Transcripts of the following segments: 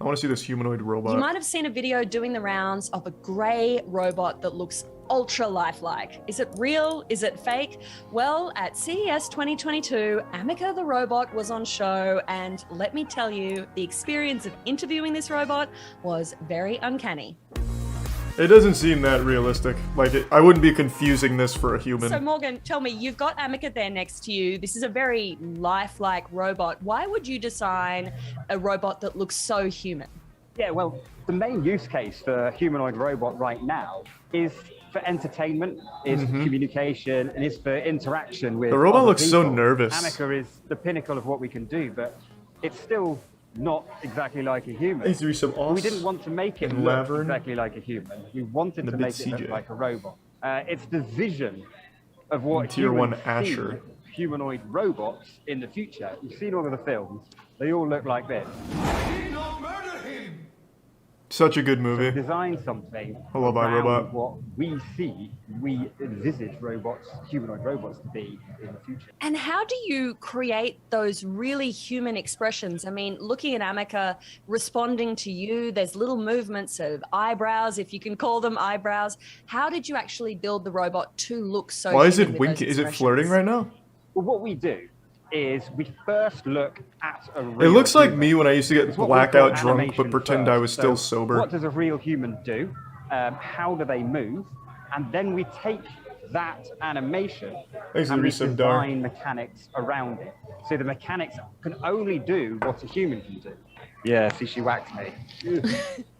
I want to see this humanoid You robot. might have seen a video doing the rounds of a grey robot that looks ultra lifelike. Is it real? Is it fake? Well, at CES 2022, Ameca the robot was on show, and let me tell you, the experience of interviewing this robot was very uncanny. It doesn't seem that realistic. Like, I wouldn't be confusing this for a human. So Morgan, tell me, you've got Ameca there next to you. This is a very lifelike robot. Why would you design a robot that looks so human? Yeah, well, the main use case for a humanoid robot right now is for entertainment, is for communication, and is for interaction with The robot other looks so people. nervous. Ameca is the pinnacle of what we can do, but it's still not exactly like a human. Hey, some We didn't want to make it and look Laverne. exactly like a human. We wanted And a to bit make it look CJ. like a robot. It's the vision of what Tier humans 1 Asher. see humanoid robots in the future. You've seen all of the films. They all look like this. Such a good movie. Design something Hello, bye, around robot. what we see, we envisage robots, humanoid robots to be in the future. And how do you create those really human expressions? I mean, looking at Ameca responding to you, there's little movements of eyebrows, if you can call them eyebrows. How did you actually build the robot to look so Why is human it with those winking? Is it expressions? flirting right now? Well, what we do is we first look at a real It looks like human. me when I used to get It's what we blackout call drunk animation but pretend I first. was still So sober. What does a real human do? How do they move? And then we take that animation Thanks, and we Resub Dar. design mechanics around it. So the mechanics can only do what a human can do. Yeah, see, she whacked me.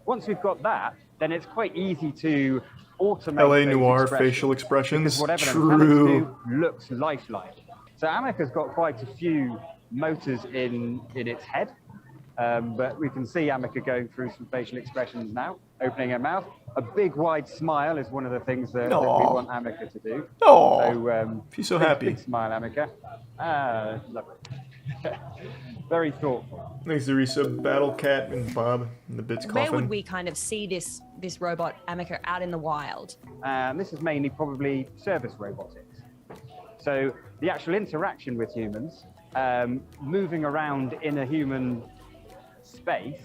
Once we've got that, then it's quite easy to automate LA those Noir expressions, facial expressions. because whatever the mechanics True. do looks lifelike. So Ameca's got quite a few motors in its head, but we can see Ameca going through some facial expressions now, opening her mouth. A big wide smile is one of the things that we Aw. want Ameca to do. Aw. So, She's so big, happy. Big smile, Ameca. Ah, lovely. Very thoughtful. Thanks to Resub, Battle Cat, and Bob in the bits Where would coffin. we kind of see this robot Ameca out in the wild? This is mainly probably service robotics. So the actual interaction with humans, moving around in a human space,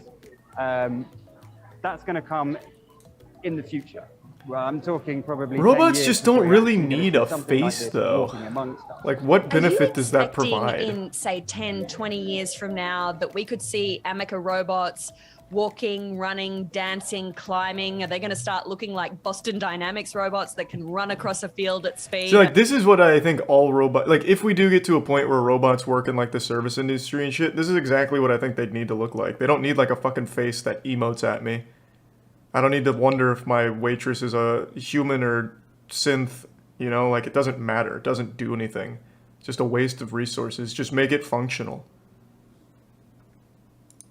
that's going to come in the future. Well, I'm talking probably 10 Robots years just before don't you're really actually gonna need see a something like face, this though. walking amongst us. Like, what Are benefit you does that expecting provide? in, say, 10, 20 years from now that we could see Ameca robots walking, running, dancing, climbing? Are they going to start looking like Boston Dynamics robots that can run across a field at speed? So, like, this is what I think all robots... Like, if we do get to a point where robots work in, like, the service industry and shit, this is exactly what I think they'd need to look like. They don't need, like, a fucking face that emotes at me. I don't need to wonder if my waitress is a human or synth, you know? Like, it doesn't matter. It doesn't do anything. It's just a waste of resources. Just make it functional.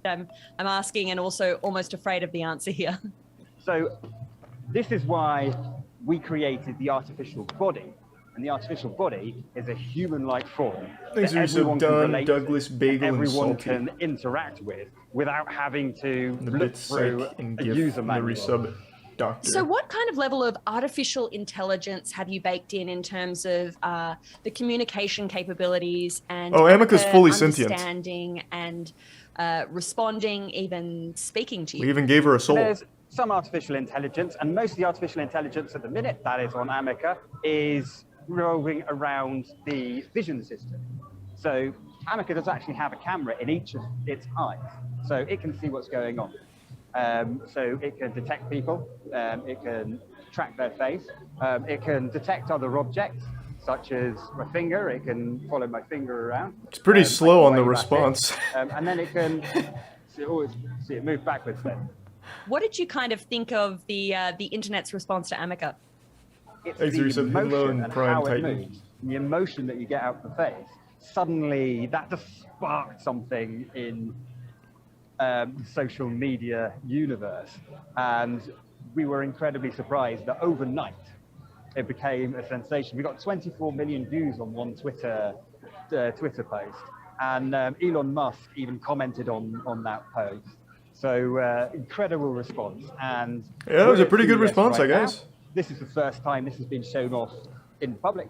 I'm asking and also almost afraid of the answer here. So this is why we created the artificial body. And the artificial body is a human-like form Thanks that for so everyone can done, relate to, Douglas Bagel and everyone Salty. can interact with without having to The look bit through psych and a gif user and the manual. resub doctor. So what kind of level of artificial intelligence have you baked in terms of the communication capabilities and Oh, Ameca's fully sentient. understanding and responding, even speaking to you? We even gave her a soul. There's some artificial intelligence, and most of the artificial intelligence at the minute that is on Ameca is revolving around the vision system. So Ameca does actually have a camera in each of its eyes, so it can see what's going on. So it can detect people, it can track their face, it can detect other objects, such as my finger. It can follow my finger around. It's pretty slow on the wave at it, response. and then it can see it move backwards then. What did you kind of think of the internet's response to Ameca? It's Thanks, the Teresa. Hello, emotion and and Prime how it Titan. moves, the emotion that you get out of the face. Suddenly, that just sparked something in the social media universe, and we were incredibly surprised that overnight it became a sensation. We got 24 million views on one Twitter post, and Elon Musk even commented on that post. So incredible response, and Yeah, it was a we're pretty at good CES response, right I now. guess. This is the first time this has been shown off in public,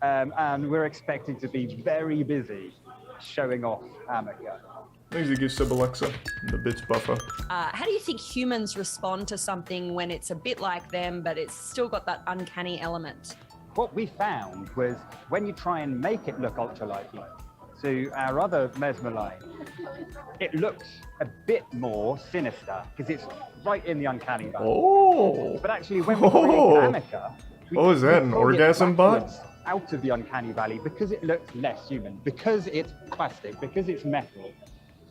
and we're expecting to be very busy showing off Ameca. Thanks to give sub Alexa, the bits buffer. How do you think humans respond to something when it's a bit like them, but it's still got that uncanny element? What we found was when you try and make it look ultra-lifelike, to our other Mesmer line, it looks a bit more sinister because it's right in the uncanny valley. Oh! But actually, when we created Ameca, Is that an orgasm bot? Out of the uncanny valley because it looks less human, because it's plastic, because it's metal,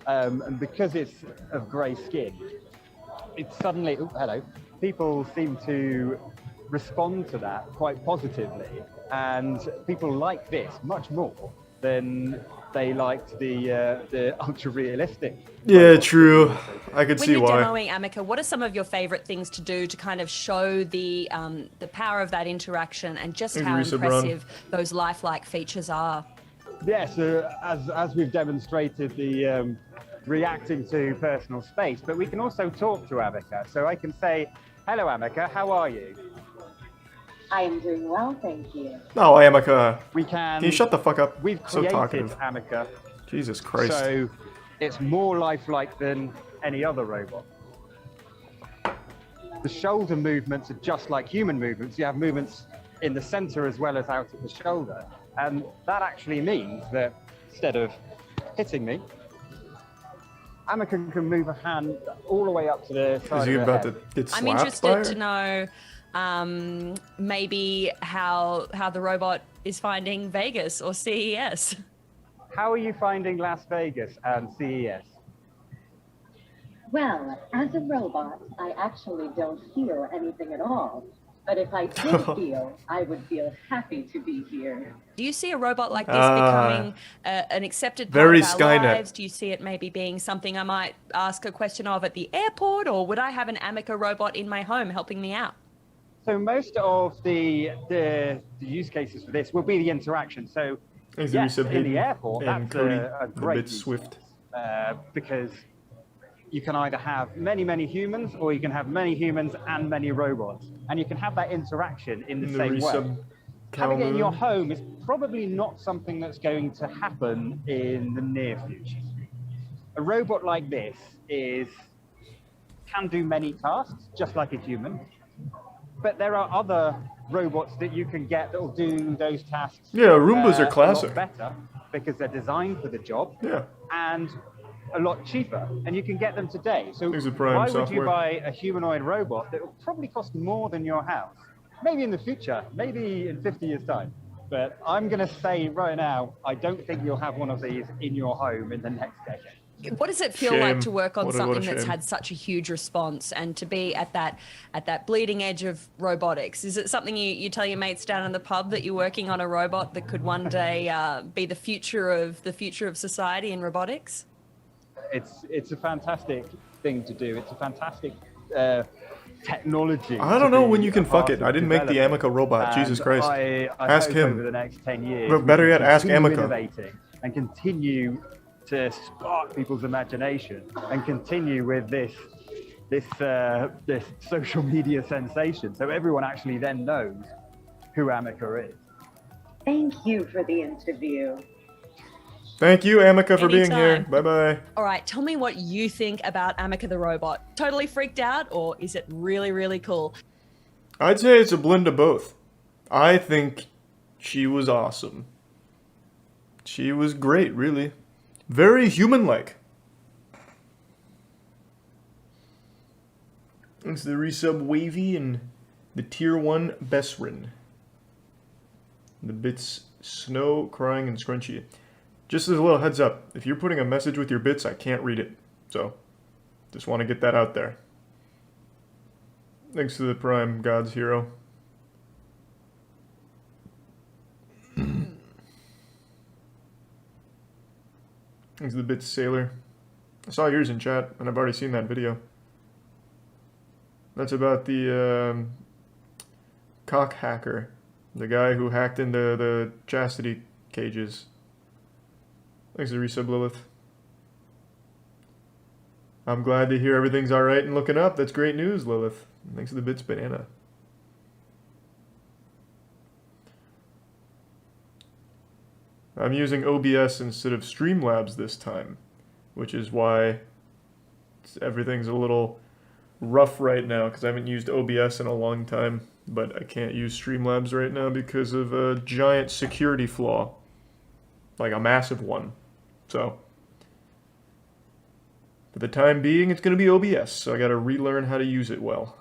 and because it's of grey skin. It's suddenly, people seem to respond to that quite positively, and people like this much more than they liked the ultra realistic. Yeah, true. I could When see you're why. demoing Ameca, what are some of your favorite things to do to kind of show the power of that interaction and just how impressive those lifelike features are? Yeah, so as we've demonstrated the reacting to personal space, but we can also talk to Ameca. So I can say, hello Ameca, how are you? I am doing well, thank you. No, Ameca. We can you shut the fuck up? We've So created talkative. Ameca. Jesus Christ. So it's more lifelike than any other robot. The shoulder movements are just like human movements. You have movements in the center as well as out at the shoulder. And that actually means that instead of hitting me, Ameca can move a hand all the way up to the side Is he of her about head. to get slapped I'm by interested her? to know maybe how the robot is finding Vegas or CES. How are you finding Las Vegas and CES? Well, as a robot, I actually don't feel anything at all. But if I did feel, I would feel happy to be here. Do you see a robot like this becoming an accepted part very of our Skynet. lives? Do you see it maybe being something I might ask a question of at the airport, or would I have an Ameca robot in my home helping me out? So most of the use cases for this will be the interaction. So Thanks yes, to in Hayden the airport, and that's Cody, a the great bit use swift. case, because you can either have many, many humans, or you can have many humans and many robots. And you can have that interaction in the same way. Having it in your home is probably not something that's going to happen in the near future. A robot like this can do many tasks, just like a human. But there are other robots that you can get that will do those tasks. Yeah, Roombas are a classic. lot better because they're designed for the job. Yeah. And a lot cheaper, and you can get them today. So These are Prime why would software. you buy a humanoid robot that will probably cost more than your house? Maybe in the future, maybe in 50 years' time. But I'm going to say right now, I don't think you'll have one of these in your home in the next decade. What does it feel Shame. like to work on What a something that's shame. had such a huge response and to be at that bleeding edge of robotics? Is it something you tell your mates down in the pub that you're working on a robot that could one day be the future of society in robotics? It's a fantastic thing to do. It's a fantastic technology. I don't know to when be you a can fuck part it. of I didn't make the developing. Ameca robot. And Jesus Christ. I Ask hope him. over the next 10 years. But better we yet, can ask continue Ameca. innovating and continue to spark people's imagination and continue with this social media sensation. So everyone actually then knows who Ameca is. Thank you for the interview. Thank you, Ameca, for being here. Anytime. Bye-bye. All right, tell me what you think about Ameca the robot. Totally freaked out, or is it really, really cool? I'd say it's a blend of both. I think she was awesome. She was great, really. Very human-like. Thanks to the resub Wavy and the tier 1 Besrin. The bits Snow, Crying, and Scrunchy. Just as a little heads up, if you're putting a message with your bits, I can't read it. So, just want to get that out there. Thanks to the Prime God's Hero. Thanks to the bits Sailor. I saw yours in chat, and I've already seen that video. That's about the cock hacker. The guy who hacked into the chastity cages. Thanks to resub Lilith. I'm glad to hear everything's alright and looking up. That's great news, Lilith. Thanks to the bits Banana. I'm using OBS instead of Streamlabs this time. which is why everything's a little rough right now because I haven't used OBS in a long time, but I can't use Streamlabs right now because of a giant security flaw, like a massive one. So for the time being, it's going to be OBS, so I got to relearn how to use it well.